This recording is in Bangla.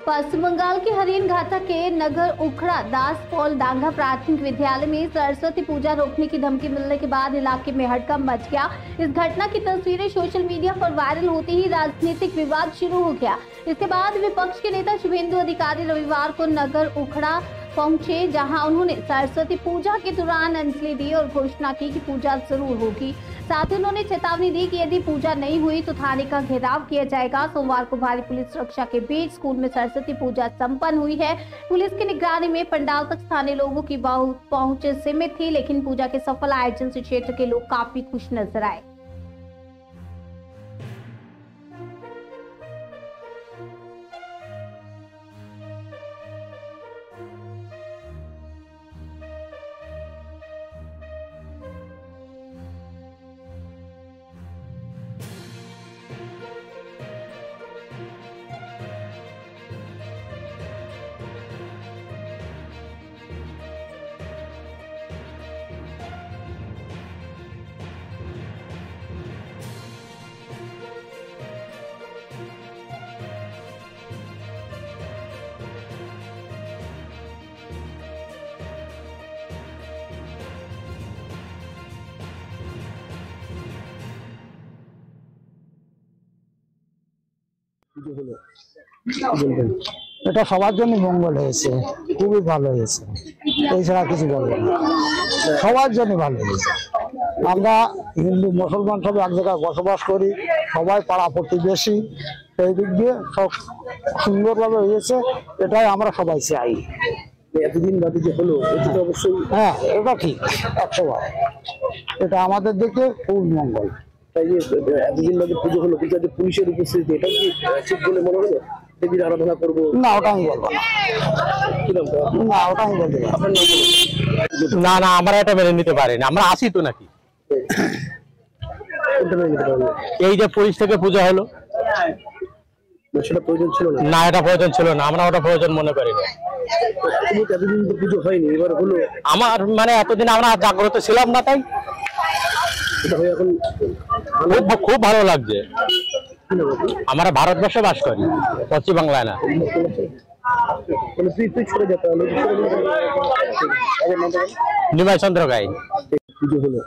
पश्चिम बंगाल के हरिन घाटा के नगर उखड़ा दास पॉल डांगा प्राथमिक विद्यालय में सरस्वती पूजा रोकने की धमकी मिलने के बाद इलाके में हड़कंप मच गया। इस घटना की तस्वीरें सोशल मीडिया पर वायरल होते ही राजनीतिक विवाद शुरू हो गया। इसके बाद विपक्ष के नेता शुभेंदु अधिकारी रविवार को नगर उखड़ा पहुंचे, जहां उन्होंने सरस्वती पूजा के दौरान अंजलि दी और घोषणा की कि पूजा जरूर होगी। साथ ही उन्होंने चेतावनी दी कि यदि पूजा नहीं हुई तो थाने का घेराव किया जाएगा। सोमवार को भारी पुलिस सुरक्षा के बीच स्कूल में सरस्वती पूजा संपन्न हुई है। पुलिस की निगरानी में पंडाल तक स्थानीय लोगों की पहुंच सीमित थी, लेकिन पूजा के सफल आयोजन से क्षेत्र के लोग काफी खुश नजर आए। এটা সবার জন্য মঙ্গল হয়েছে, খুবই ভালো হয়েছে, এছাড়া কিছু বলবো না। সবার জন্য ভালো হয়েছে। আমরা হিন্দু মুসলমান সব এক জায়গায় বসবাস করি, সবাই পাড়া প্রতিবেশী, এই দিক দিয়ে সব সুন্দরভাবে হয়েছে, এটাই আমরা সবাই চাই। এতদিন বাদে যে হলো এটা তো অবশ্যই, হ্যাঁ এটা ঠিক 100বার, এটা আমাদের দিকে খুব মঙ্গল। তাই এতদিন বাদে পুজো হলো, কিন্তু পুলিশের উপস্থিতি এটা কি ঠিক বলে মনে হলো? দেবীর আরাধনা করবো না, ওটা আমি বলবো না। না, ওটা আমি বলবো না। না, আমরা এটা মেনে নিতে পারি না। আমরা আসি তো নাকি, এই যে পুলিশ থেকে পূজা হলো, সেটা প্রয়োজন ছিল না। না, এটা প্রয়োজন ছিল না, আমরা ওটা প্রয়োজন মনে করি না। এতদিন তো পুজো হয়নি, এবার হলো। আমার মানে এতদিন আমরা জাগ্রত ছিলাম না, তাই এখন খুব ভালো লাগছে। আমরা ভারতবর্ষে বাস করি, পশ্চিম বাংলায় না। তুই ছড়ে যেতে হলো নিমাই চন্দ্র গাই। পুজো হলো।